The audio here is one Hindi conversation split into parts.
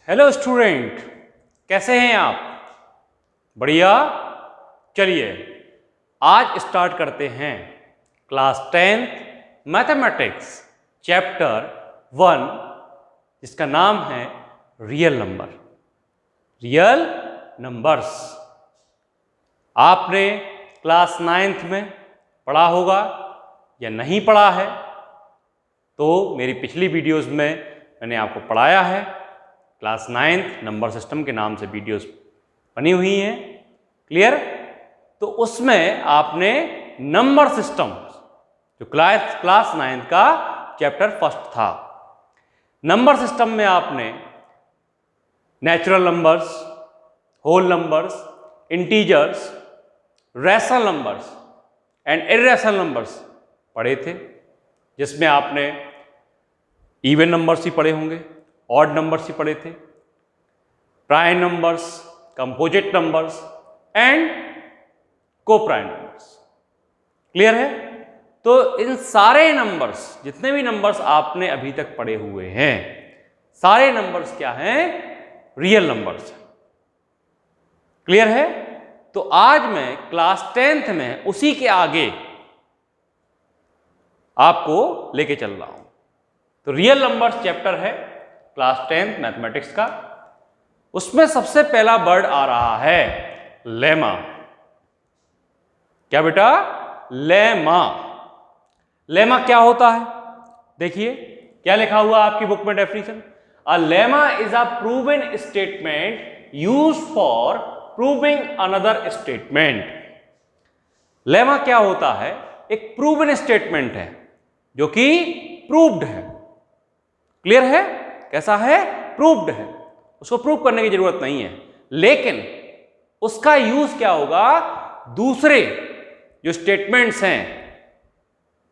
हेलो स्टूडेंट, कैसे हैं आप? बढ़िया। चलिए आज स्टार्ट करते हैं क्लास 10th मैथमेटिक्स चैप्टर 1 जिसका नाम है रियल नंबर। रियल नंबर्स आपने क्लास 9th में पढ़ा होगा या नहीं पढ़ा है तो मेरी पिछली वीडियोस में मैंने आपको पढ़ाया है। क्लास 9th नंबर सिस्टम के नाम से वीडियोस बनी हुई हैं, क्लियर? तो उसमें आपने नंबर सिस्टम जो क्लास 9th का चैप्टर फर्स्ट था, नंबर सिस्टम में आपने natural numbers, whole numbers, integers, rational numbers and irrational numbers पढ़े थे, जिसमें आपने इवन नंबर्स ही पढ़े होंगे, ऑड नंबर्स ही पढ़े थे, prime numbers, composite numbers and coprime numbers. Clear है? तो इन सारे नंबर्स, जितने भी नंबर्स आपने अभी तक पढ़े हुए हैं, सारे नंबर्स क्या हैं? Real numbers. क्लियर है? तो आज मैं क्लास 10th में उसी के आगे आपको लेके चल रहा हूं। तो रियल नंबर्स चैप्टर है क्लास 10th मैथमेटिक्स का। उसमें सबसे पहला वर्ड आ रहा है लेमा। क्या बेटा? लेमा। लेमा क्या होता है? देखिए क्या लिखा हुआ आपकी बुक में definition. A lemma is a proven statement used for proving another statement. Lemma क्या होता है? एक प्रूवन स्टेटमेंट है जो कि प्रूव्ड है। क्लियर है? कैसा है? प्रूव्ड है। उसको प्रूव करने की जरूरत नहीं है, लेकिन उसका यूज क्या होगा? दूसरे जो स्टेटमेंट्स हैं,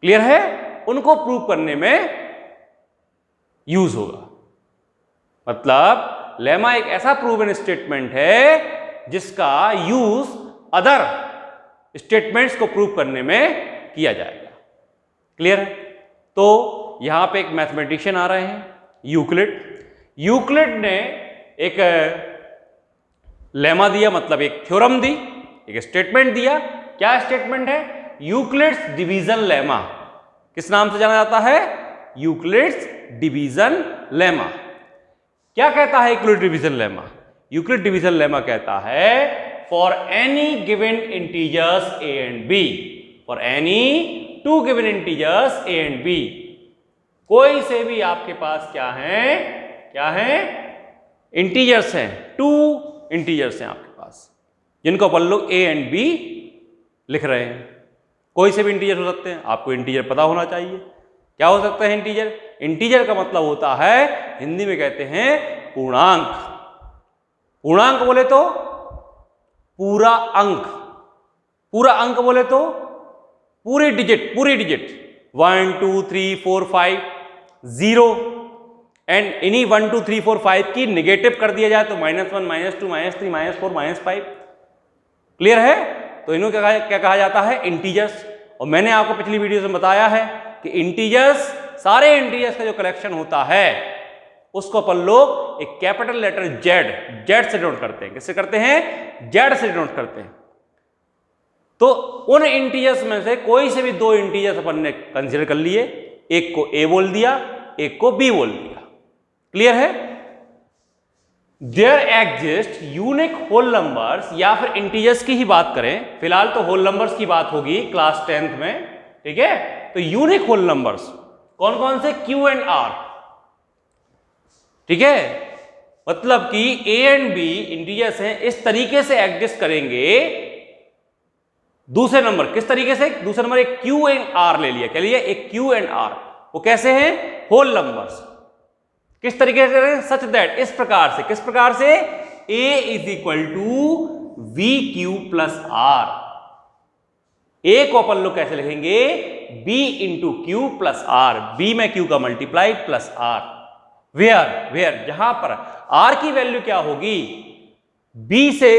क्लियर है, उनको प्रूव करने में यूज होगा। मतलब लेमा एक ऐसा प्रूवन स्टेटमेंट है जिसका यूज अदर स्टेटमेंट्स को प्रूव करने में किया जाएगा। क्लियर है? तो यहां पे एक मैथमेटिशियन आ रहे हैं, यूक्लिड। यूक्लिड ने एक लेमा दिया, मतलब एक थ्योरम दी, एक स्टेटमेंट दिया। क्या स्टेटमेंट है? Euclid's division lemma. किस नाम से जाना जाता है? Euclid's division lemma. क्या कहता है Euclid division lemma? Euclid division lemma कहता है for any given integers a and b, for any two given integers a and b, कोई से भी आपके पास क्या है? क्या है? इंटीजर्स हैं, टू इंटीजर्स हैं आपके पास, जिनको अपन लोग a एंड b लिख रहे हैं। कोई से भी इंटीजर हो सकते हैं, आपको इंटीजर पता होना चाहिए। क्या हो सकता है इंटीजर? इंटीजर का मतलब होता है, हिंदी में कहते हैं पूर्णांक। पूर्णांक बोले तो पूरा अंक, पूरा अंक बोले तो पूरी डिजिट, पूरी डिजिट 1 2 3 4 5 0, एंड इन्हीं 1 2 3 4 5 की निगेटिव कर दिया जाए तो -1 -2 -3 -4 -5। क्लियर है? तो इन्हों क्या कहा जाता है? इंटीजर्स। और मैंने आपको पिछली वीडियो में बताया है कि इंटीजर्स, सारे इंटीजर्स का जो कलेक्शन होता है उसको अपन लोग एक कैपिटल लेटर जेड से डिनोट करते हैं। किससे करते हैं? जेड से डिनोट करते हैं। तो उन इंटीजर्स में से कोई से भी दो इंटीजर्स अपन ने कंसीडर कर लिए, एक को a बोल दिया, एक को b बोल दिया। क्लियर है? There exist unique whole numbers, या फिर इंटीजर्स की ही बात करें, फिलहाल तो होल नंबर्स की बात होगी क्लास 10th में, ठीक है? तो यूनिक होल नंबर्स कौन कौन से? q and r। ठीक है? मतलब कि a एंड b इंटीजर्स हैं, इस तरीके से एग्जिस्ट करेंगे। दूसरे नंबर किस तरीके से? दूसरे नंबर एक q एंड r ले लिया। क्या लिया? एक q एंड r। वो कैसे हैं? Whole numbers. किस तरीके से? सच दैट, इस प्रकार से। किस प्रकार से? a is equal to we Q plus r। a को अपन लोग कैसे लिखेंगे? b into Q plus r। b में q का मल्टीप्लाई प्लस r। वेयर जहां पर r की वैल्यू क्या होगी? b से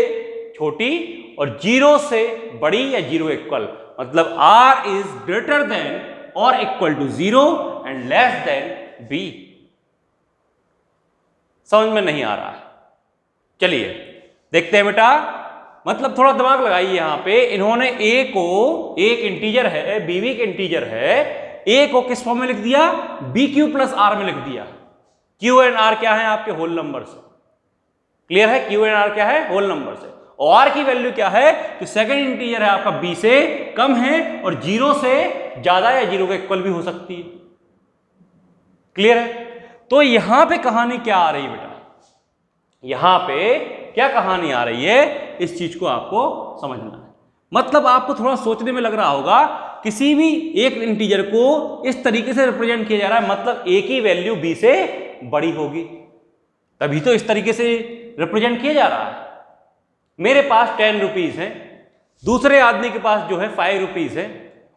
छोटी और 0 से बड़ी या 0 इक्वल। मतलब r इज ग्रेटर देन और equal to 0 and less than b। समझ में नहीं आ रहा है। चलिए देखते हैं बेटा, मतलब थोड़ा दिमाग लगाइए यहां पे। इन्होंने a को, एक इंटीजर है, b भी एक इंटीजर है, a को किस फॉर्म में लिख दिया, bq प्लस r में लिख दिया। q एंड r क्या है आपके, होल नंबर से। क्लियर है, q एंड r क्या है, होल नंबर से। और r की वैल्यू क्या है, तो सेकंड इंटीजर है आपका b से कम है और 0 से ज्यादा या 0 के इक्वल भी हो सकती है। क्लियर है। तो यहां पे कहानी क्या आ रही है बेटा, यहां पे क्या कहानी आ रही है, इस चीज को आपको समझना है। मतलब आपको थोड़ा सोचने में लग रहा होगा, किसी भी एक इंटीजर को इस तरीके से रिप्रेजेंट किया जा रहा है, मतलब a की वैल्यू b से बड़ी होगी, तभी तो इस तरीके से रिप्रेजेंट किया जा रहा है। मेरे पास 10 रुपीज है, दूसरे आदमी के पास जो है 5 रुपीज है,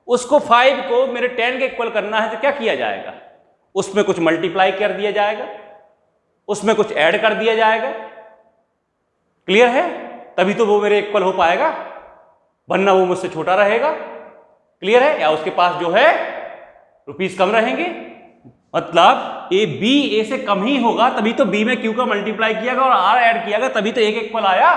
उसको 5 को मेरे 10 के इक्वल करना है, तो क्या किया जाएगा, उसमें कुछ मल्टीप्लाई कर दिया जाएगा, उसमें कुछ ऐड कर दिया जाएगा। क्लियर है, तभी तो वो मेरे इक्वल हो पाएगा, वरना वो मुझसे छोटा रहेगा। क्लियर है, या उसके पास जो है रुपीस कम रहेंगे, मतलब ए से कम ही होगा, तभी तो बी में क्यू का मल्टीप्लाई किया गया और आर ऐड किया गया, तभी तो एक इक्वल आया।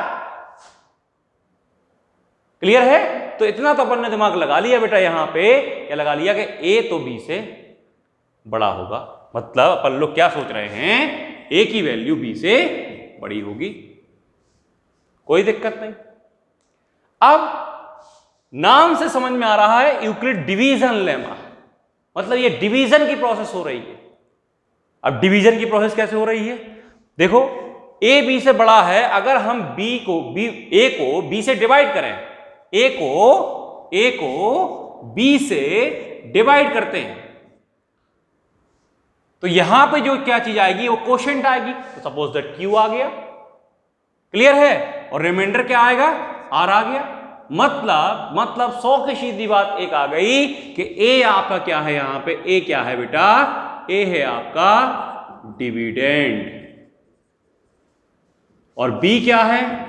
क्लियर है, तो इतना तो अपन ने दिमाग लगा लिया बेटा, यहां पे क्या लगा लिया कि ए तो बी से बड़ा होगा, मतलब अपन लोग क्या सोच रहे हैं, ए की वैल्यू बी से बड़ी होगी, कोई दिक्कत नहीं। अब नाम से समझ में आ रहा है यूक्लिड डिवीजन लेमा, मतलब ये डिवीजन की प्रोसेस हो रही है। अब डिवीजन की प्रोसेस कैसे हो रही है, देखो ए बी से बड़ा है, अगर हम ए को बी से डिवाइड करें, ए को बी से डिवाइड करते हैं, तो यहां पे जो क्या चीज आएगी, वो कोशेंट आएगी। तो सपोज दैट क्यू आ गया, क्लियर है, और रिमाइंडर क्या आएगा, आर आ गया। मतलब 100 की सीधी बात एक आ गई कि ए आपका क्या है, यहां पे ए क्या है बेटा, ए है आपका डिविडेंड, और बी क्या है,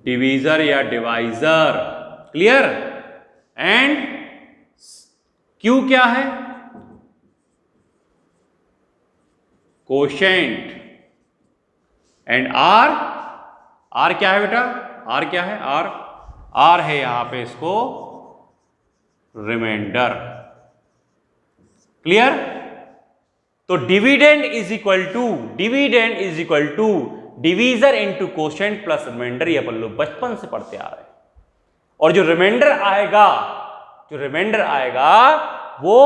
डिवीजर या डिवाइजर। क्लियर, एंड क्यू क्या है, कोशेंट, एंड आर क्या है बेटा, आर क्या है, आर है यहां पे इसको रिमाइंडर। क्लियर, तो dividend is equal to divisor into quotient plus remainder, ये अपन लोग बचपन से पढ़ते आ रहे हैं। और जो रिमाइंडर आएगा वो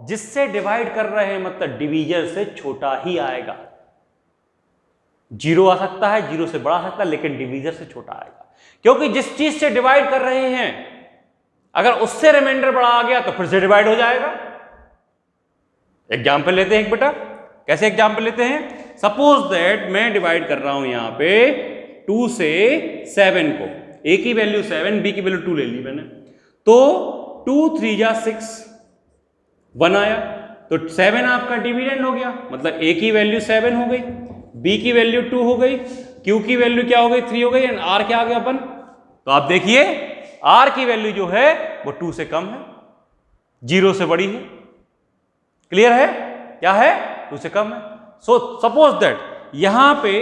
जिससे डिवाइड कर रहे हैं, मतलब डिवीजर से छोटा ही आएगा। 0 आ सकता है, 0 से बड़ा आ सकता है, लेकिन डिवीजर से छोटा आएगा, क्योंकि जिस चीज से डिवाइड कर रहे हैं अगर उससे रिमाइंडर बड़ा आ गया तो फिर से डिवाइड हो जाएगा। एग्जाम्पल लेते हैं एक बेटा, कैसे एग्जाम्पल लेते हैं, सपोज दैट मैं डिवाइड कर रहा हूं यहां पे 2 से 7 को, ए की वैल्यू 7, बी की वैल्यू 2 ले ली मैंने, तो 2 3 जा 6, 1 आया, तो 7 आपका डिविडेंड हो गया, मतलब ए की वैल्यू 7 हो गई, बी की वैल्यू 2 हो गई, क्यू की वैल्यू क्या हो गई, 3 हो गई, एंड आर क्या आ गया अपन, तो आप देखिए आर की वैल्यू जो है वो 2 से कम है, 0 से बड़ी है। क्लियर है, क्या है, 2 से कम है। सो सपोज दैट यहां पे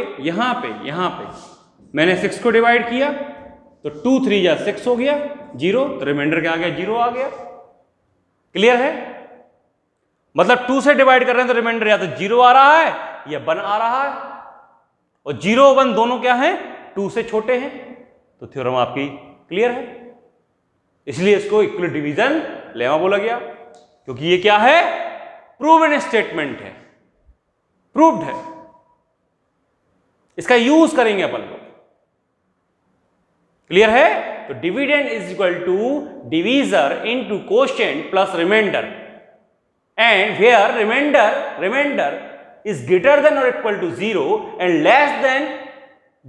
मैंने 6 को डिवाइड किया, तो 2 3 जा 6 हो गया, 0, तो रिमाइंडर क्या आ गया, 0 आ गया। क्लियर है, मतलब 2 से डिवाइड कर रहे हैं तो रिमाइंडर या तो 0 आ रहा है या 1 आ रहा है, और 0 1 दोनों क्या है, 2 से छोटे हैं, तो थ्योरम आपकी क्लियर है। इसलिए इसको इक्वल डिवीजन लेमा बोला गया, क्योंकि ये क्या है, प्रूवन स्टेटमेंट है, प्रूव्ड है, इसका यूज करेंगे अपन लोग। क्लियर है, तो dividend is equal to divisor into quotient plus remainder, and where remainder is greater than or equal to 0 and less than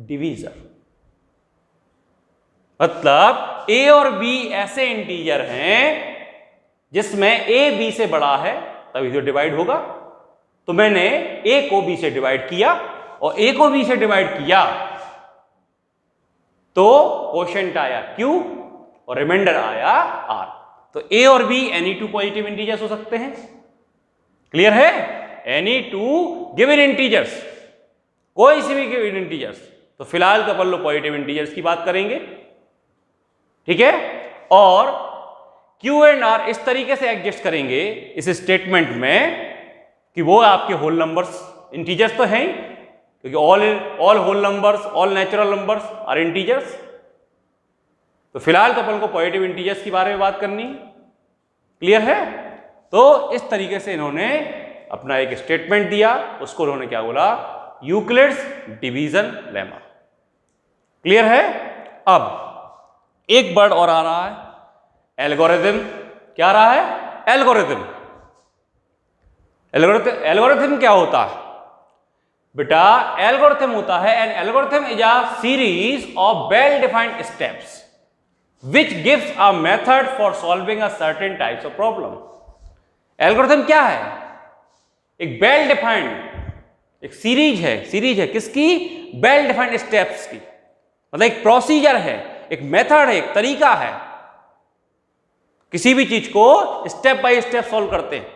divisor। मतलब a और b ऐसे इंटीजर हैं जिसमें a b से बड़ा है, तभी तो डिवाइड होगा। तो मैंने a को b से डिवाइड किया और a को b से डिवाइड किया, तो कोशेंट आया q और रिमाइंडर आया r। तो a और b any two positive integers हो सकते हैं। क्लियर है, एनी टू गिवन इंटीजर्स, कोई सी भी गिवन इंटीजर्स। तो फिलहाल तो अपन लोग पॉजिटिव इंटीजर्स की बात करेंगे, ठीक है। और क्यू एंड आर इस तरीके से एडजस्ट करेंगे इस स्टेटमेंट में कि वो आपके होल नंबर्स, इंटीजर्स तो हैं ही, क्योंकि all whole numbers, all natural numbers are integers. तो फिलहाल तो अपन को पॉजिटिव इंटीजर्स के बारे में बात करनी है, क्लियर है। तो इस तरीके से इन्होंने अपना एक स्टेटमेंट दिया, उसको उन्होंने क्या बोला, यूक्लिड्स डिवीजन लेमा, क्लियर है। अब एक वर्ड और आ रहा है, एल्गोरिथम। क्या आ रहा है, एल्गोरिथम। एल्गोरिथम क्या होता है बेटा, एल्गोरिथम होता है, an algorithm is a series of well defined steps which gives a method for solving a certain types of problem। Algorithm क्या है, एक वेल डिफाइंड एक सीरीज है किसकी, वेल डिफाइंड स्टेप्स की, मतलब एक प्रोसीजर है, एक मेथड है, एक तरीका है, किसी भी चीज को स्टेप बाय स्टेप सॉल्व करते हैं,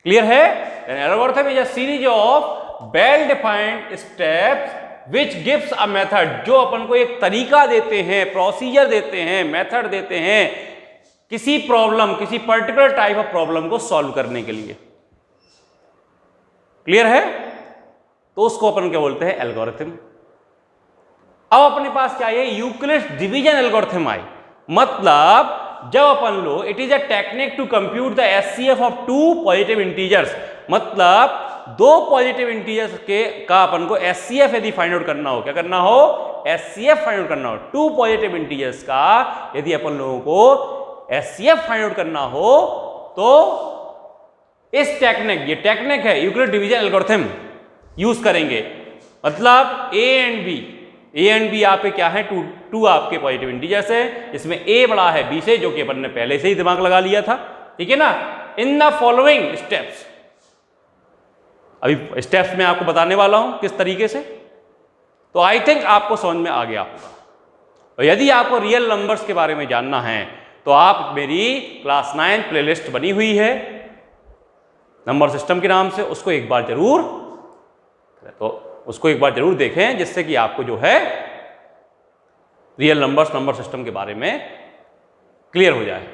क्लियर है। Algorithm is a series of well defined steps which gives a method, जो अपन को एक तरीका देते हैं, प्रोसीजर देते हैं, मेथड देते हैं किसी प्रॉब्लम, किसी पर्टिकुलर टाइप ऑफ प्रॉब्लम को सॉल्व करने के लिए, क्लियर है। तो उसको अपन क्या बोलते हैं, एल्गोरिथम। अब अपने पास क्या है, यूक्लिड्स डिवीजन एल्गोरिथम आई। मतलब जब अपन लोग, it is a technique to compute the HCF of two positive integers, मतलब दो पॉजिटिव इंटीजर्स के का अपन को एचसीएफ यदि फाइंड आउट करना हो, क्या करना हो, एचसीएफ फाइंड आउट करना हो। टू पॉजिटिव इंटीजर्स का यदि अपन लोगों को एचसीएफ फाइंड आउट करना हो तो इस टेक्निक, ये टेक्निक है यूक्लिड डिवीजन एल्गोरिथम, यूज करेंगे। मतलब ए एंड बी आप पे क्या है, टू आपके पॉजिटिव इंटीजर्स है, इसमें ए बड़ा है बी से, जो कि अपन ने पहले से ही दिमाग लगा लिया था, ठीक है ना। इन द फॉलोइंग स्टेप्स, अभी स्टेप्स में आपको बताने वाला हूं किस तरीके से, तो आई थिंक आपको समझ में आ गया होगा। और यदि आपको रियल नंबर्स के बारे में जानना है तो आप मेरी क्लास 9 प्लेलिस्ट बनी हुई है नंबर सिस्टम के नाम से, उसको एक बार जरूर देखें, जिससे कि आपको जो है रियल नंबर्स, नंबर सिस्टम के बारे में क्लियर हो जाए।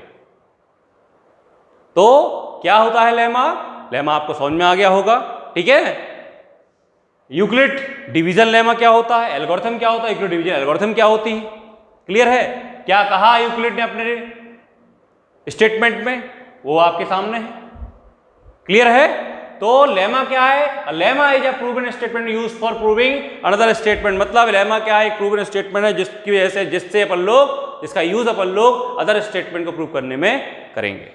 तो क्या होता है लेमा, लेमा आपको समझ में आ गया होगा, ठीक है। यूक्लिड डिवीजन लेमा क्या होता है, एल्गोरिथम क्या होता है, यूक्लिड डिवीजन एल्गोरिथम क्या होती है, क्लियर है। क्या कहा यूक्लिड ने अपने स्टेटमेंट में, वो आपके सामने है, क्लियर है। तो लेमा क्या है, lemma is a proven statement used for proving another statement. मतलब लेमा क्या है, एक प्रूवन स्टेटमेंट है जिसकी वजह से, जिससे अपन लोग, जिसका यूज अपन लोग अदर स्टेटमेंट को प्रूव करने में करेंगे।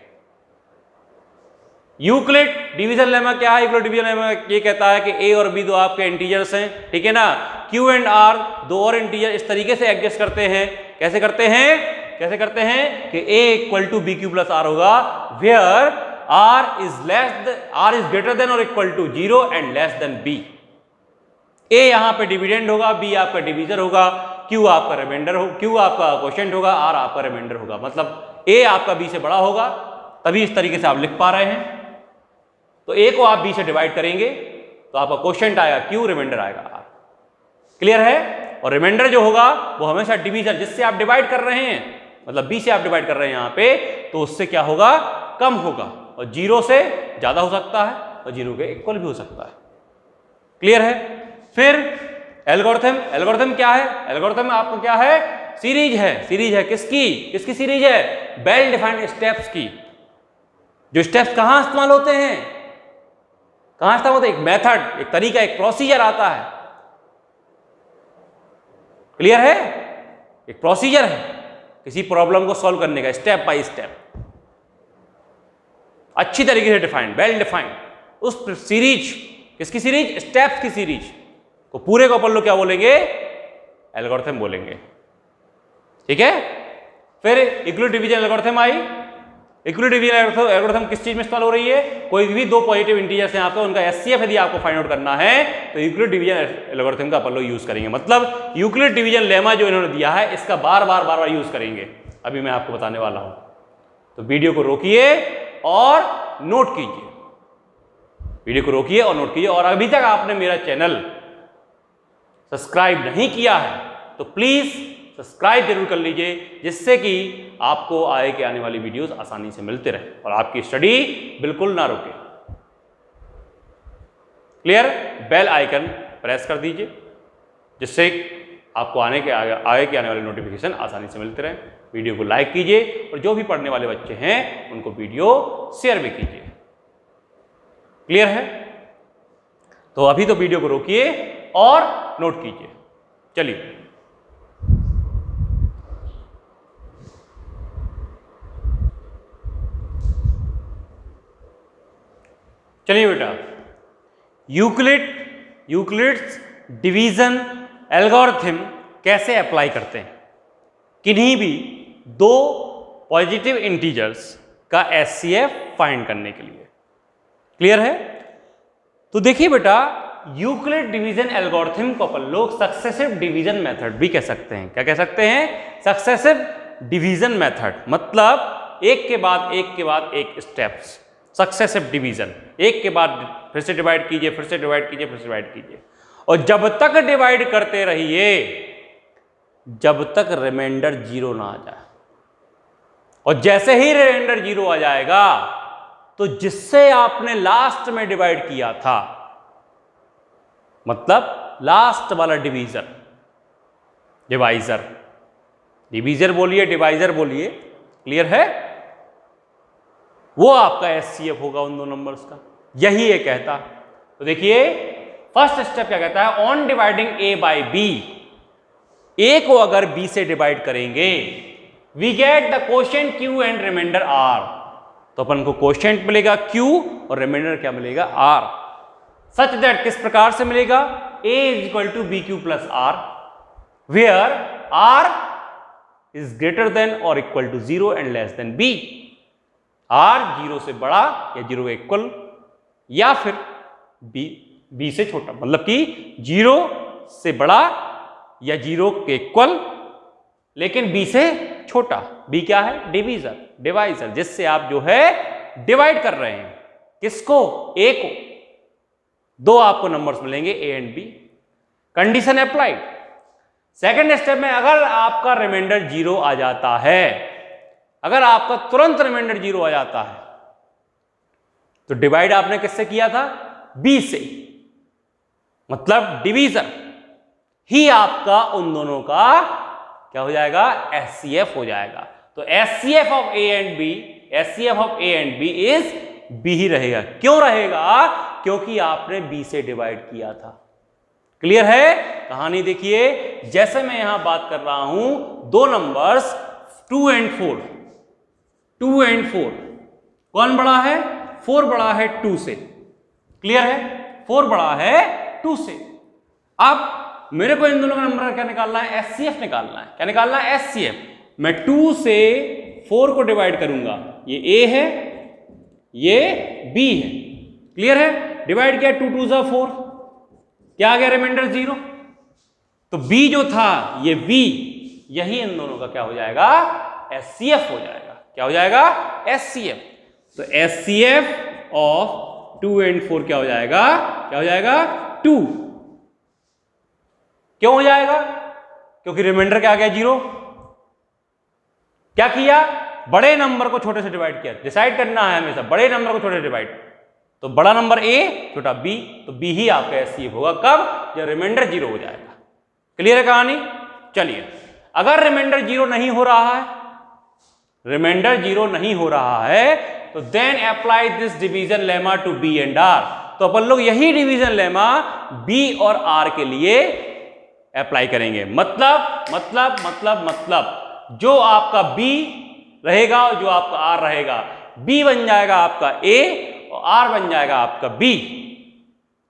यूक्लिड डिवीजन लेमा क्या है, यूक्लिड डिवीजन लेमा ये कहता है कि ए और बी दो आपके इंटीजर्स हैं, ठीक है ना। क्यू एंड आर दो और इंटीजर इस तरीके से एडजस्ट करते हैं, कैसे करते हैं कि A equal to B Q plus R होगा, where R is greater than और equal to 0 and less than B. A यहां पे डिविडेंड होगा, बी आपका डिवीजर होगा, क्यू आपका रिमाइंडर हो, क्यू आपका क्वोशिएंट होगा, आर आपका रिमाइंडर होगा। मतलब ए आपका बी से बड़ा होगा, तभी इस तरीके से आप लिख पा रहे हैं। तो ए को आप बी से डिवाइड करेंगे तो आपका क्वोशिएंट आएगा क्यू, रिमाइंडर आएगा आर, क्लियर है। और रिमाइंडर जो होगा वो हमेशा डिवीजर, जिससे आप डिवाइड कर रहे हैं, मतलब बी से आप डिवाइड कर रहे हैं यहां पे, तो उससे क्या होगा, कम होगा, और 0 से ज्यादा हो सकता है और 0 के इक्वल भी हो सकता है, क्लियर है। फिर एल्गोरिथम क्या है, एल्गोरिथम आपको क्या है, सीरीज है किसकी सीरीज है, वेल डिफाइंड स्टेप्स की। जो स्टेप्स कहां इस्तेमाल होते हैं, एक मेथड, एक तरीका, एक प्रोसीजर आता है, क्लियर है। एक प्रोसीजर है किसी प्रॉब्लम को सॉल्व करने का, स्टेप बाय स्टेप, अच्छी तरीके से डिफाइंड, वेल डिफाइंड। उस सीरीज, किसकी सीरीज, स्टेप्स की सीरीज को पूरे को अपन लोग क्या बोलेंगे, एल्गोरिथम बोलेंगे, ठीक है। फिर यूक्लिड डिवीजन एल्गोरिथम आई। यूक्लिड डिवीजन एल्गोरिथम किस चीज में इस्तेमाल हो रही है, कोई भी दो पॉजिटिव इंटीजर्स हैं आपके, उनका एचसीएफ यदि आपको फाइंड आउट करना है तो यूक्लिड डिवीजन एल्गोरिथम का अपन लोग यूज करेंगे। मतलब यूक्लिड डिवीजन लेमा जो इन्होंने दिया है, इसका बार बार यूज करेंगे, अभी मैं आपको बताने वाला हूं। तो वीडियो को रोकिए और नोट कीजिए, वीडियो को रोकिए और नोट कीजिए। और अभी तक आपने मेरा चैनल सब्सक्राइब नहीं किया है तो प्लीज सब्सक्राइब जरूर कर लीजिए, जिससे कि आपको आगे के आने वाली वीडियोस आसानी से मिलते रहे और आपकी स्टडी बिल्कुल ना रुके। क्लियर? बेल आइकन प्रेस कर दीजिए, जिससे आपको आगे के आने वाले नोटिफिकेशन आसानी से मिलते रहे। वीडियो को लाइक कीजिए और जो भी पढ़ने वाले बच्चे हैं उनको वीडियो शेयर भी कीजिए। क्लियर है? तो अभी तो वीडियो को रोकिए और नोट कीजिए। चलिए बेटा, यूक्लिड्स डिवीजन एल्गोरिथम कैसे अप्लाई करते हैं किन्हीं भी दो पॉजिटिव इंटीजर्स का एचसीएफ फाइंड करने के लिए। क्लियर है? तो देखिए बेटा, यूक्लिड डिवीजन एल्गोरिथम को अपन लोग सक्सेसिव डिवीजन मेथड भी कह सकते हैं। क्या कह सकते हैं? सक्सेसिव डिवीजन मेथड, मतलब एक के बाद एक स्टेप्स, सक्सेसिव डिवीजन, एक के बाद फिर से डिवाइड कीजिए, फिर से डिवाइड कीजिए, फिर से डिवाइड कीजिए, और जब तक डिवाइड करते रहिए जब तक रिमाइंडर 0 ना आ जाए। और जैसे ही रिमाइंडर 0 आ जाएगा तो जिससे आपने लास्ट में डिवाइड किया था, मतलब लास्ट वाला डिवीजर बोलिए, डिवाइजर बोलिए, क्लियर है, वो आपका एचसीएफ होगा उन दो नंबर्स का। यही ये कहता। तो देखिए फर्स्ट स्टेप क्या कहता है? On dividing A by B, A को अगर बी से डिवाइड करेंगे, we get the quotient Q and remainder R. तो अपन को क्वोशिएंट मिलेगा क्यू और रिमाइंडर क्या मिलेगा? आर। सच दैट किस प्रकार से मिलेगा? A is equal to B Q plus R, where R is greater than और equal to 0 and less than B. R 0 से बड़ा या 0 के इक्वल या फिर बी से छोटा, मतलब कि 0 से बड़ा या 0 के इक्वल लेकिन बी से छोटा। बी क्या है? डिवाइजर, जिससे आप जो है डिवाइड कर रहे हैं। किसको? ए को। दो आपको नंबर्स मिलेंगे A and B. Condition applied. Second step में अगर आपका रिमाइंडर 0 आ जाता है, अगर आपका तुरंत रिमाइंडर 0 आ जाता है, तो डिवाइड आपने किससे किया था? बी से, मतलब डिवीजर ही आपका उन दोनों का क्या हो जाएगा? एचसीएफ हो जाएगा। तो HCF of A and B is B ही रहेगा। क्यों रहेगा? क्योंकि आपने बी से डिवाइड किया था। क्लियर है? कहानी देखिए, जैसे मैं यहां बात कर रहा हूं दो नंबर्स 2 एंड 4, कौन बड़ा है? 4 बड़ा है 2 से। क्लियर है? 4 बड़ा है 2 से। अब मेरे को इन दोनों का नंबर क्या निकालना है? एचसीएफ निकालना है। क्या निकालना है? एचसीएफ। मैं 2 से 4 को डिवाइड करूंगा, ये ए है, ये बी है। क्लियर है? डिवाइड किया, 2 2 जा 4, क्या आ गया? रिमाइंडर 0। तो बी जो था ये बी, यही इन दोनों का क्या हो जाएगा? एचसीएफ हो जाएगा। क्या हो जाएगा? एचसीएफ। तो एचसीएफ ऑफ 2 एंड 4 क्या हो जाएगा? 2। क्यों हो जाएगा? क्योंकि रिमाइंडर क्या आ गया? 0। क्या किया? बड़े नंबर को छोटे से डिवाइड किया। डिसाइड करना है हमेशा, बड़े नंबर को छोटे से डिवाइड। तो बड़ा नंबर ए, छोटा बी, तो बी ही आपका एचसीएफ होगा। कब? जब रिमाइंडर 0 हो जाएगा। क्लियर है कहानी? चलिए, अगर रिमाइंडर 0 नहीं हो रहा है, तो then apply this division lemma to B and R. तो अपन लोग यही डिवीजन लेमा बी और आर के लिए अप्लाई करेंगे। मतलब जो आपका बी रहेगा और जो आपका आर रहेगा, बी बन जाएगा आपका ए और आर बन जाएगा आपका बी।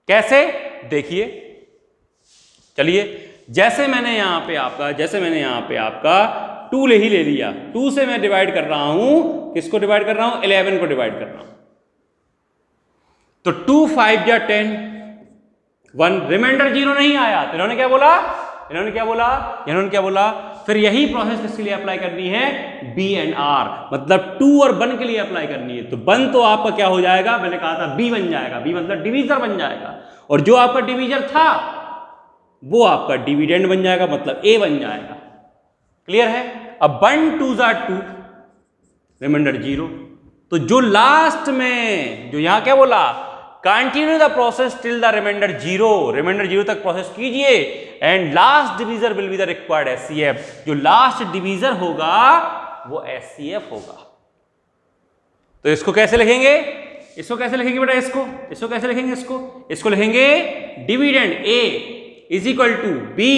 कैसे? देखिए, चलिए, जैसे मैंने यहां पे आपका 2 ही ले लिया। 2 से मैं डिवाइड कर रहा हूं, किसको डिवाइड कर रहा हूं? 11 को डिवाइड कर रहा हूं। तो 2 5 या 10, 1 रिमाइंडर 0 नहीं आया। तो इन्होंने क्या बोला? फिर यही प्रोसेस किसके लिए अप्लाई करनी है, बी एंड आर, मतलब 2 और 1 के लिए अप्लाई करनी है। तो 1 तो आपका क्या हो जाएगा, मैंने कहा था बी बन जाएगा, बी मतलब डिवीजर बन जाएगा, और जो आपका डिवीजर था वो आपका डिविडेंड बन जाएगा, मतलब ए बन जाएगा। क्लियर है। अब 1 2 2, रिमाइंडर 0। तो जो लास्ट में जो यहां क्या बोला, continue the process till the remainder 0, remainder 0 तक प्रोसेस कीजिए and last divisor will be the required HCF. जो लास्ट डिवीजर होगा वो एचसीएफ होगा। तो इसको कैसे लिखेंगे, इसको कैसे लिखेंगे बेटा, इसको कैसे लिखेंगे, इसको लिखेंगे dividend A is equal to B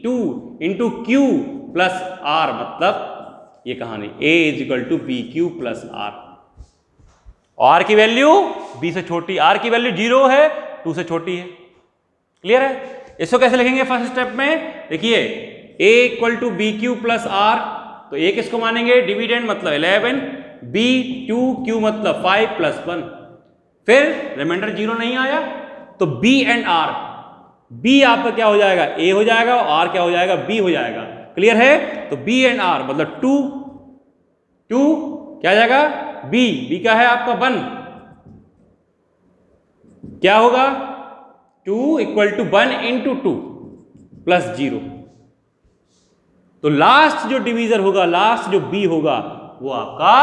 2 into Q plus R, मतलब ये कहानी a is equal to B Q plus R. R की वैल्यू b से छोटी, आर की वैल्यू 0 है, 2 से छोटी है। क्लियर है। इसको कैसे लिखेंगे फर्स्ट स्टेप में, देखिए a equal to B Q plus R, तो a किसको मानेंगे, डिविडेंड मतलब 11, b 2, q मतलब 5 प्लस 1, फिर रिमाइंडर 0 नहीं आया तो b एंड r, b आपका क्या हो जाएगा, a हो जाएगा, और r क्या हो जाएगा, b हो जाएगा। क्लियर है। तो b एंड r मतलब 2 क्या जाएगा, b क्या है आपका 1, क्या होगा 2 इक्वल टू 1 इंटू 2 प्लस 0। तो लास्ट जो डिवीजर होगा, लास्ट जो b होगा वो आपका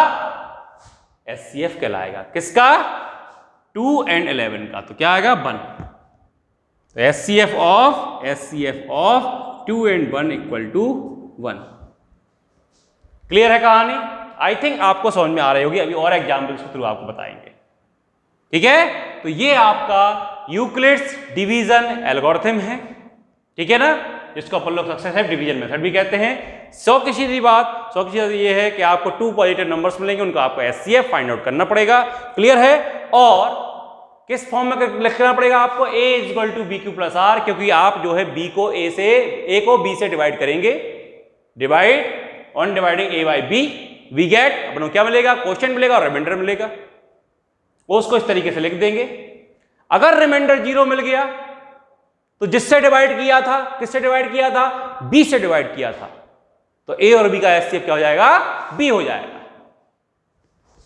एचसीएफ कहलाएगा। किसका, 2 एंड 11 का। तो क्या आएगा 1। तो एचसीएफ ऑफ 2 एंड 1 इक्वल टू 1। क्लियर है कहानी। आई थिंक आपको समझ में आ रही होगी, अभी और एग्जाम्पल्स के थ्रू आपको बताएंगे। ठीक है। तो ये आपका यूक्लिड्स डिवीजन एल्गोरिथम है, ठीक है ना, जिसको अपन लोग सक्सेसिव डिवीजन मेथड भी कहते हैं। सौ की सीधी बात ये है कि आपको 2 पॉजिटिव नंबर्स मिलेंगे, उनको आपको एचसीएफ फाइंड आउट करना पड़ेगा। क्लियर है। और किस फॉर्म में लिखना पड़ेगा आपको, a is equal to B Q plus R, क्योंकि आप जो है b को a को b से डिवाइड करेंगे, divide on dividing a by b, we get अपनों क्या मिलेगा, क्वोशिएंट मिलेगा और रिमाइंडर मिलेगा। उसको इस तरीके से लिख देंगे। अगर रिमाइंडर 0 मिल गया तो जिससे डिवाइड किया था, किससे डिवाइड किया था, b से डिवाइड किया था, तो a और b का एचसीएफ क्या हो जाएगा, b हो जाएगा।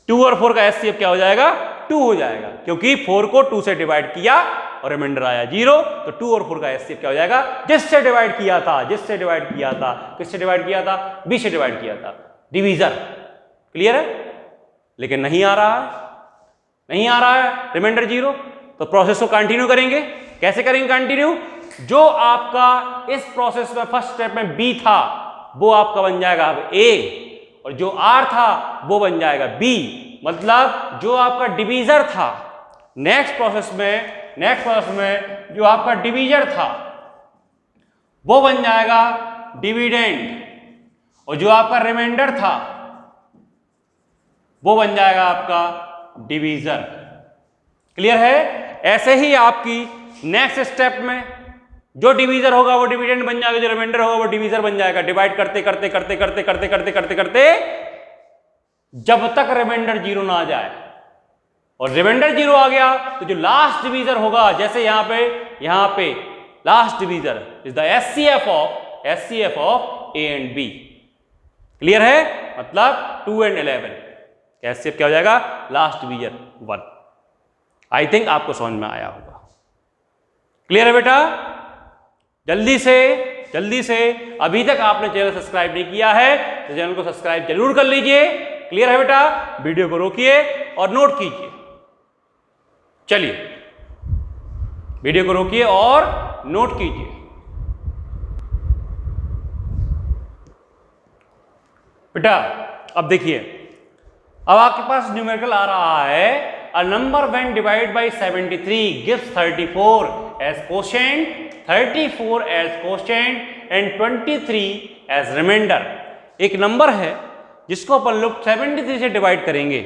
2 और 4 का एचसीएफ क्या हो जाएगा, 2 हो जाएगा, क्योंकि 4 को 2 से डिवाइड किया और रिमाइंडर आया 0, तो 2 और 4 का एचसीएफ क्या हो जाएगा, जिससे डिवाइड किया था, किससे डिवाइड किया था, b से डिवाइड किया था, डिवीजर। क्लियर है। लेकिन नहीं आ रहा है रिमाइंडर 0, तो प्रोसेस को कंटिन्यू करेंगे। कैसे करेंगे कंटिन्यू, जो आपका इस प्रोसेस में फर्स्ट स्टेप में b था वो आपका बन जाएगा अब a, और जो r था वो बन जाएगा b, मतलब जो आपका डिवीजर था नेक्स्ट प्रोसेस में जो आपका डिवीजर था वो बन जाएगा डिविडेंड, और जो आपका रिमाइंडर था वो बन जाएगा आपका डिवीजर। क्लियर है। ऐसे ही आपकी नेक्स्ट स्टेप में जो डिवीजर होगा वो डिविडेंड बन जाएगा, जो रिमाइंडर होगा वो डिवीजर बन जाएगा। डिवाइड करते जब तक रिमाइंडर 0 ना आ जाए, और रिमाइंडर 0 आ गया तो जो लास्ट डिवीजर होगा, जैसे यहां पे last divisor is the HCF of A and B. Clear है। मतलब 2 एंड 11 एचसीएफ क्या हो जाएगा, लास्ट डिवीजर 1। आई थिंक आपको समझ में आया होगा। क्लियर है बेटा। जल्दी से अभी तक आपने चैनल सब्सक्राइब नहीं किया है तो चैनल को सब्सक्राइब जरूर कर लीजिए। क्लियर है बेटा। वीडियो को रोकिए और नोट कीजिए। चलिए वीडियो को रोकिए और नोट कीजिए। बेटा अब देखिए, अब आपके पास न्यूमेरिकल आ रहा है, a number when divided by 73 gives 34 as quotient, 34 as quotient and 23 as remainder। एक नंबर है जिसको अपन लोग 73 से डिवाइड करेंगे,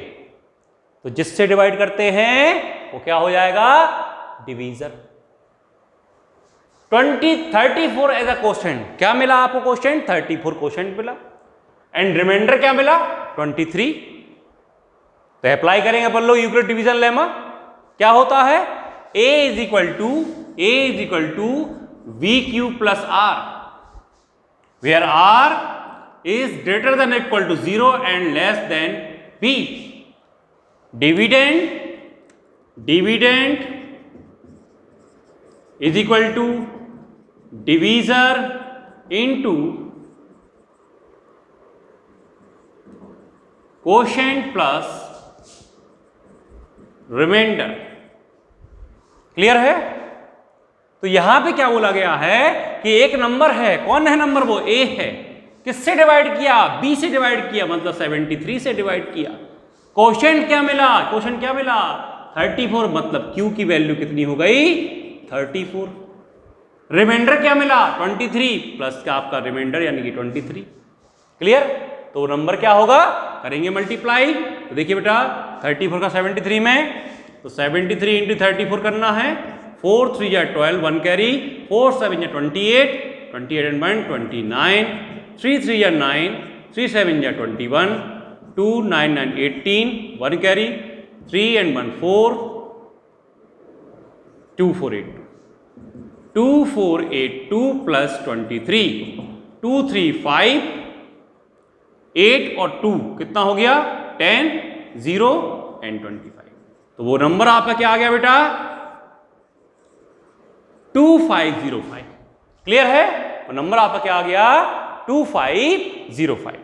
तो जिससे डिवाइड करते हैं वो क्या हो जाएगा, डिवीजर। 34 एज अ क्वोशिएंट, क्या मिला आपको क्वोशिएंट, 34 क्वोशिएंट मिला, एंड रिमाइंडर क्या मिला, 23। तो अप्लाई करेंगे अपन लोग यूक्लिड डिवीजन लेमा। क्या होता है, a is equal to we Q plus R, where R is greater than equal to 0 and less than B. Dividend is equal to divisor into quotient plus remainder. Clear है? तो यहां पे क्या बोला गया है कि एक नंबर है, कौन है नंबर? वो ए है। किससे डिवाइड किया? बी से डिवाइड किया, मतलब 73 से डिवाइड किया। कोशेंट क्या मिला? 34, मतलब क्यू की वैल्यू कितनी हो गई? 34। रिमाइंडर क्या मिला? 23 प्लस का आपका रिमाइंडर यानी कि 23। क्लियर? तो नंबर क्या होगा? करेंगे मल्टीप्लाई। तो देखिए बेटा 34 का 73 में, तो 73 इंटू 34 करना है। 4 3 या 12, 1 कैरी, 4 7 या 28, 28 एंड 1 29, 3 3 या 9, 3 7 या 21, 2 9 9 18, 1 कैरी, 3 एंड 1 4, 2 4 8 2 4 8 2 प्लस 23, 2 3 5, 8 और 2 कितना हो गया? 10, 0 एंड 25। तो वो नंबर आपका क्या आ गया बेटा? 2505। क्लियर है? वो नंबर आपका क्या आ गया? 2505।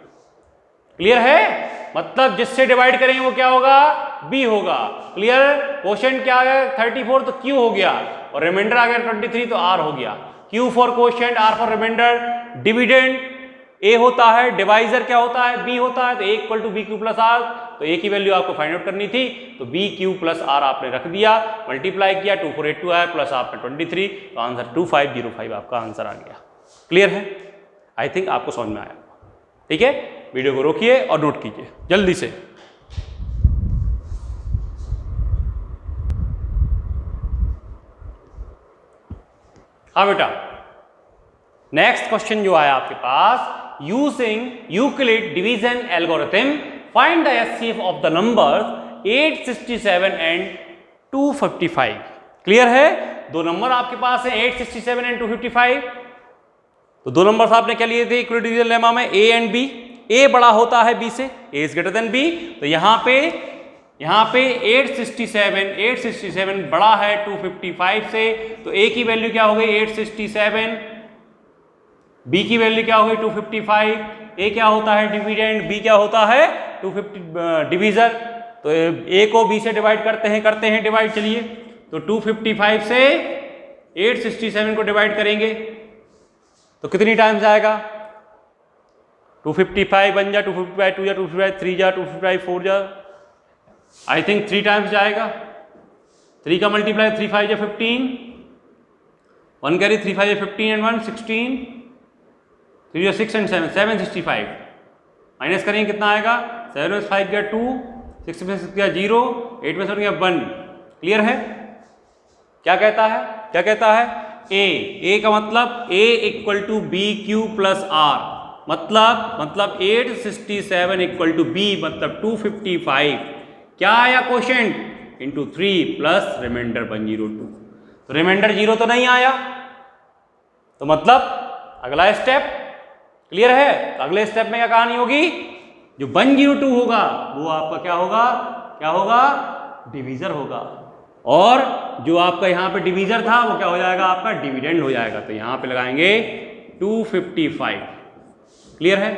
क्लियर है? मतलब जिससे डिवाइड करेंगे वो क्या होगा? बी होगा। क्लियर? क्वोशिएंट क्या आ गया? 34 तो क्यू हो गया, और रिमाइंडर आ गया 23 तो आर हो गया। Q for quotient, R for remainder. Dividend A होता है, डिवाइजर क्या होता है? बी होता है। तो A equal to B Q plus R, तो ए की वैल्यू आपको फाइंड आउट करनी थी, तो बी क्यू प्लस आर आपने रख दिया, मल्टीप्लाई किया, 2482 आया, प्लस आपने 23, तो आंसर 2505 आपका आंसर आ गया। क्लियर है? आई थिंक आपको समझ में आया। ठीक है, वीडियो को रोकिए और नोट कीजिए जल्दी से। हाँ बेटा, नेक्स्ट क्वेश्चन जो आया आपके पास, using Euclid division algorithm find the HCF of the numbers 867 and 255। Clear है? दो नंबर आपके पास है 867 एंड 255। तो दो नंबर्स आपने क्या लिए थे यूक्लिड डिवीजन लेमा में? ए एंड बी। ए बड़ा होता है बी से, ए इज ग्रेटर देन बी। तो यहां पे 867 बड़ा है 255 से, तो ए की वैल्यू क्या हो गई? 867। बी की वैल्यू क्या हो गई? 255। ए क्या होता है? डिविडेंड। बी क्या होता है? 250 डिवीजर। तो ए को बी से डिवाइड करते हैं डिवाइड। चलिए, तो 255 से 867 को डिवाइड करेंगे तो कितनी टाइम्स आएगा? 255 1 जा, 255 2 जा, 255 3 जा, 255 4 जा, आई थिंक 3 टाइम्स जाएगा। 3 का मल्टीप्लाई 3 5 जा 15, 1 कैरी, 3 5 जा 15 एंड 1 16, 3 जा 6 एंड 7 765। माइनस करेंगे कितना आएगा? 7 में 5 गया 2, 6 में 6 गया 0, 8 में 7 गया 1। क्लियर है? क्या कहता है? ए का मतलब A equal to B Q plus R, मतलब 867 इक्वल टू बी, मतलब 255 क्या आया? Quotient into 3 plus remainder 102। तो रिमाइंडर 0 तो नहीं आया, तो मतलब अगला स्टेप। क्लियर है? तो अगले स्टेप में क्या कहानी होगी? जो 102 होगा वो आपका क्या होगा? डिवीजर होगा। और जो आपका यहाँ पे डिवीजर था वो क्या हो जाएगा? आपका डिविडेंड हो जाएगा। तो यहाँ पे लगाएंगे 255। क्लियर है?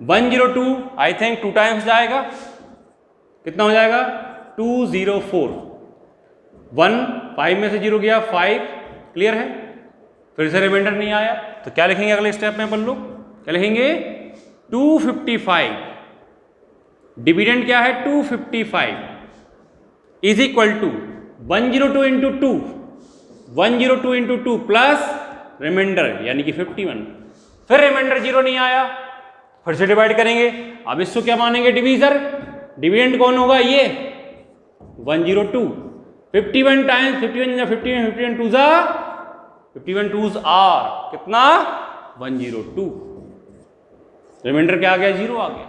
102 आई थिंक 2 टाइम्स जाएगा, कितना हो जाएगा? 204। 1 5 में से 0 गया 5। क्लियर है? फिर से रिमाइंडर नहीं आया, तो क्या लिखेंगे अगले स्टेप में अपन लोग? क्या लिखेंगे? 255। डिविडेंड क्या है? 255 is equal to 102 into 2, 102 into 2 plus remainder यानी कि 51। फिर रिमाइंडर 0 नहीं आया, फिर से डिवाइड करेंगे। अब इसको क्या मानेंगे? डिवीजर। डिविडेंड कौन होगा? ये 102। 51 टाइम्स 51 2 जा 51 2s आर कितना? 102। रिमाइंडर क्या आ गया? 0 आ गया।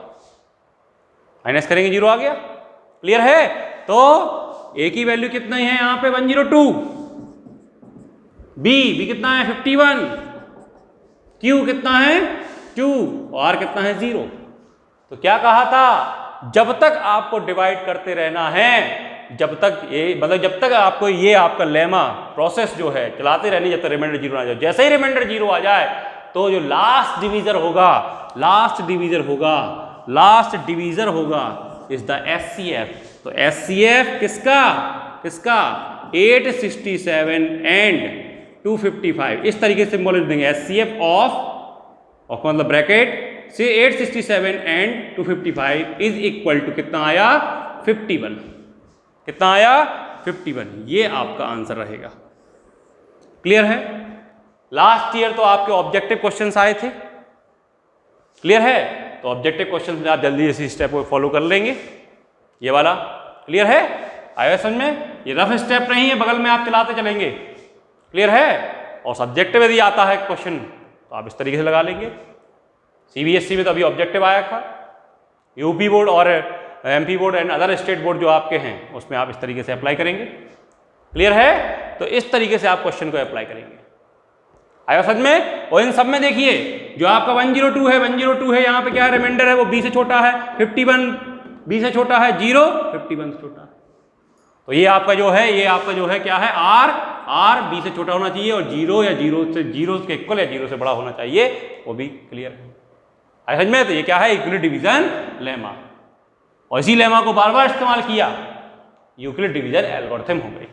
माइनस करेंगे 0 आ गया। क्लियर है? तो ए की वैल्यू कितना है यहां पे? 102। बी कितना है? 51। क्यू कितना है? 2 और r कितना है 0। तो क्या कहा था, जब तक आपको डिवाइड करते रहना है, जब तक ये मतलब जब तक आपको ये आपका लेमा प्रोसेस जो है चलाते रहनी, जब तक रिमाइंडर 0 आ जाए। जैसे ही रिमाइंडर 0 आ जाए तो जो लास्ट डिवीजर होगा इज द SCF। तो SCF किसका 867 एंड 255, इस तरीके से सिंबल देंगे। SCF ऑफ मतलब ब्रैकेट से 867 एंड 255 इज इक्वल टू कितना आया 51। कितना आया 51। ये आपका आंसर रहेगा। क्लियर है। लास्ट ईयर तो आपके ऑब्जेक्टिव क्वेश्चंस आए थे। क्लियर है। तो ऑब्जेक्टिव क्वेश्चंस में आप जल्दी इसी स्टेप को फॉलो कर लेंगे। ये वाला क्लियर है, आया समझ में। ये रफ स्टेप नहीं है, बगल में आप चलाते चलेंगे। क्लियर है। और सब्जेक्टिव यदि आता है क्वेश्चन तो आप इस तरीके से लगा लेंगे। CBSE में तो अभी ऑब्जेक्टिव आया था, यूपी बोर्ड और MP board and other state board जो आपके हैं उसमें आप इस तरीके से अप्लाई करेंगे। क्लियर है। तो इस तरीके से आप क्वेश्चन को अप्लाई करेंगे। आया समझ में। और इन सब में देखिए जो आपका 102 है यहाँ पे क्या है, रिमाइंडर है वो b से छोटा है, 51 b से छोटा है, 0 51 से छोटा है। तो ये आपका जो है क्या है, r b से छोटा होना चाहिए और 0 या 0 के इक्वल या 0 से बड़ा होना चाहिए, वो भी क्लियर है। आया समझ में। तो ये क्या है, यूक्लिड डिवीजन लेमा। और इसी लेमा को बार बार इस्तेमाल किया, यूक्लिड डिवीजन एल्गोरिथम हो गई।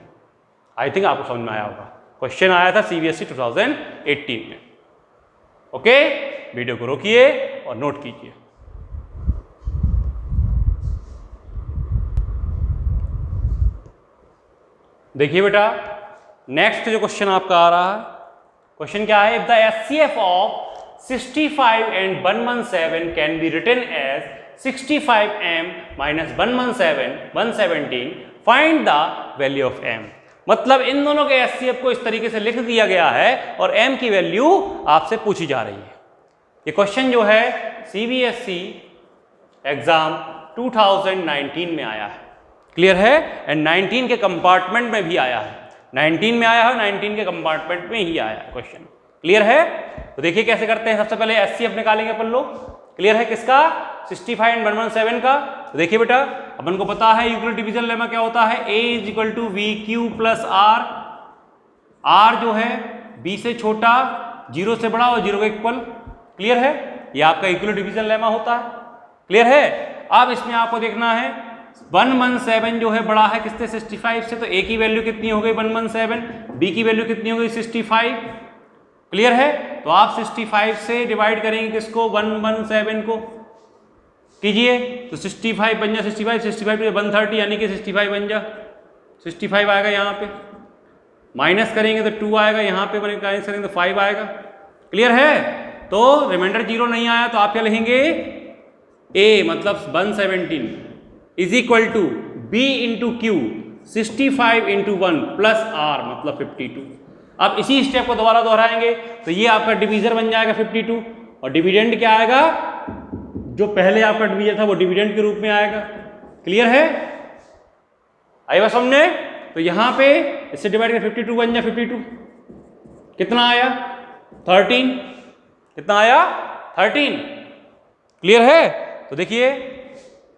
आई थिंक आपको समझ में आया होगा। क्वेश्चन आया था CBSE 2018 में। ओके, वीडियो को रोकिए और नोट कीजिए। देखिए बेटा, नेक्स्ट जो क्वेश्चन आपका आ रहा है, क्वेश्चन क्या है, if the SCF of 65 and 117 can be written as 65m minus 117 find the value of m। मतलब इन दोनों के SCF को इस तरीके से लिख दिया गया है और m की वैल्यू आपसे पूछी जा रही है। ये क्वेश्चन जो है CBSE एग्जाम 2019 में आया है। क्लियर है। एंड 19 के कंपार्टमेंट में भी आया है, 19 में आया है, 19 के कंपार्टमेंट में ही आया है क्वेश्चन। क्लियर है। तो देखिए कैसे करते हैं। सबसे पहले SCF निकालेंगे अपन लोग। क्लियर है, किसका, 65 एंड 117 का। तो देखिए बेटा, अपन को पता है यूक्लिड डिवीजन लेमा क्या होता है, A is equal to VQ plus R जो है B से छोटा, 0 से बड़ा और 0 के इक्वल। क्लियर है। ये आपका यूक्लिड डिवीजन लेमा होता है। क्लियर है। अब इसमें आपको देखना है 117 जो है बड़ा है किससे, 65 से। तो A की वैल्यू कितनी हो गई 117, B की वैल्यू कितनी हो गई 65। क्लियर है। तो आप 65 से डिवाइड करेंगे किसको, 117 को कीजिए। तो 65 बन जा 65 पे 130 यानी कि 65 बन जा 65 आएगा। यहाँ पे माइनस करेंगे तो 2 आएगा, यहाँ पे माइनस करेंगे तो 5 आएगा। क्लियर है। तो रिमाइंडर 0 नहीं आया तो आप क्या लिखेंगे, A मतलब 117 is equal to B into Q 65 into 1 plus R मतलब 52। अब इसी स्टेप को दोबारा दोहराएंगे तो ये आपका डिवीजर बन जाएगा 52 और डिविडेंड क्या आएगा, जो पहले आपका डिवीजर था वो डिविडेंड के रूप में आएगा। क्लियर है। आई बात समझ में। तो यहां पे इससे डिवाइड कर 52 बन जाए 52, कितना आया 13। कितना आया 13। क्लियर है। तो देखिए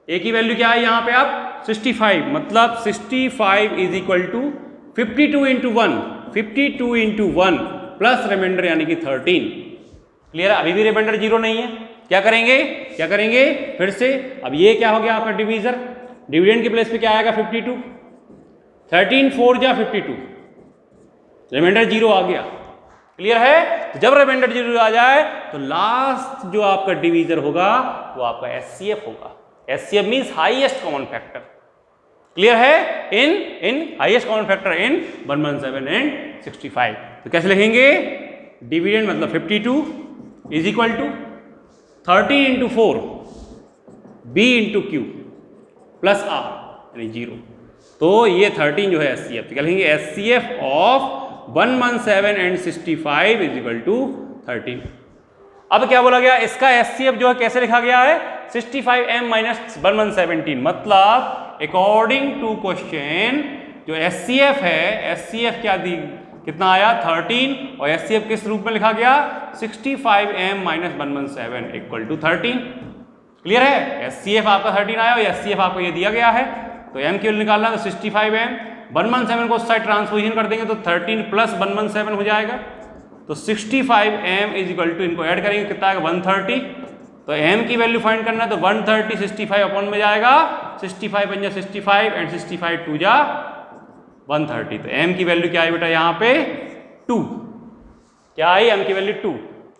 A की वैल्यू क्या है यहाँ पे आप 65 मतलब 65 is equal to 52 into 1 plus remainder यानी कि 13। क्लियर है। अभी भी रिमाइंडर 0 नहीं है। क्या करेंगे फिर से। अब ये क्या हो गया आपका डिवीजर, डिविडेंड के प्लेस पे क्या आएगा 52, 13 4 जा 52, रिमाइंडर 0 आ गया। क्लियर है। तो जब रिमाइंडर 0 आ जाए तो लास्ट जो आपका डिवीजर होगा वो आपका SCF होगा। SCF means highest common factor. Clear है। In highest common factor in 117 and 65। तो कैसे लिखेंगे, डिविडेंड मतलब 52 is equal to 13 into 4 B into Q plus R यानी 0। तो ये 13 जो है SCF। तो क्या लिखेंगे, SCF of 117 and 65 is equal to 13। अब क्या बोला गया, इसका SCF जो है कैसे लिखा गया है, 65m माइनस 117। मतलब अकॉर्डिंग टू क्वेश्चन जो SCF है, SCF क्या कितना आया 13 और HCF किस रूप में लिखा गया 65m minus 117 equal to 13। Clear है? HCF आपका 13 आया और HCF आपको ये दिया गया है, तो m की वैल्यू निकालना है तो 65m 117 को उस साइड ट्रांसपोजिशन कर देंगे तो 13 प्लस 117 हो जाएगा, तो 65m इज इक्वल टू, इनको ऐड करेंगे कितना आएगा 130, तो m की वैल्यू फाइंड करना है तो 130 65 अपॉन में जाएगा 65 बन जा 65 एंड 65 2 जा 130, तो m की वैल्यू क्या आई बेटा यहाँ पे 2, क्या आई m की वैल्यू 2।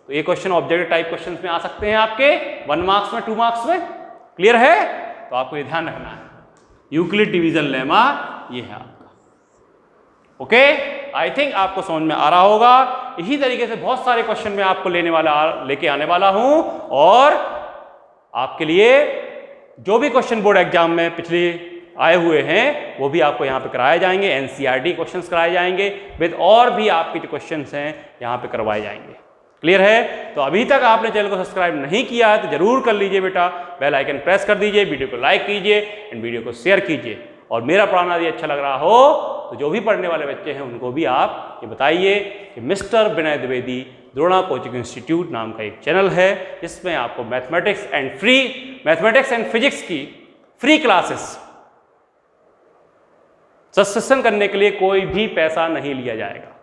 तो ये क्वेश्चन ऑब्जेक्टिव टाइप क्वेश्चन में आ सकते हैं आपके 1 मार्क्स में 2 मार्क्स में। क्लियर है? तो आपको ये ध्यान रखना है, यूक्लिड डिवीजन लेमा ये है आपका। ओके, आई थिंक आपको समझ में आ रहा होगा। इसी तरीके से बहुत सारे क्वेश्चन मैं आपको लेके आने वाला हूं, और आपके लिए जो भी क्वेश्चन बोर्ड एग्जाम में पिछले आए हुए हैं वो भी आपको यहाँ पे कराए जाएंगे, एनसीईआरटी क्वेश्चंस कराए जाएंगे विद और भी आपके जो क्वेश्चंस हैं यहाँ पे करवाए जाएंगे। क्लियर है? तो अभी तक आपने चैनल को सब्सक्राइब नहीं किया है तो जरूर कर लीजिए बेटा, बेल आइकन प्रेस कर दीजिए, वीडियो को लाइक कीजिए एंड वीडियो को शेयर कीजिए, और मेरा पढ़ाना यदि अच्छा लग रहा हो तो जो भी पढ़ने वाले बच्चे हैं उनको भी आप ये बताइए कि मिस्टर विनय द्विवेदी द्रोणा कोचिंग इंस्टीट्यूट नाम का एक चैनल है जिसमें आपको मैथमेटिक्स एंड फिजिक्स की फ्री क्लासेस सब्सक्रिप्शन करने के लिए कोई भी पैसा नहीं लिया जाएगा।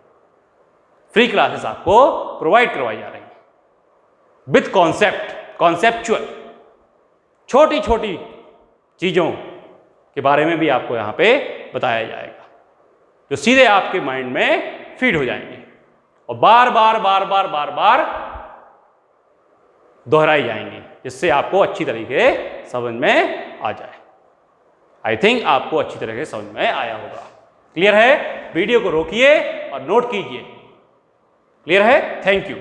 फ्री क्लासेस आपको प्रोवाइड करवाई जा रही है विद कॉन्सेप्चुअल, छोटी छोटी चीजों के बारे में भी आपको यहां पे बताया जाएगा जो सीधे आपके माइंड में फीड हो जाएंगे और बार बार दोहराई जाएंगी, जिससे आपको अच्छी तरीके समझ में आ जाए। आई थिंक आपको अच्छी तरह से समझ में आया होगा। क्लियर है? वीडियो को रोकिए और नोट कीजिए। क्लियर है? Thank you.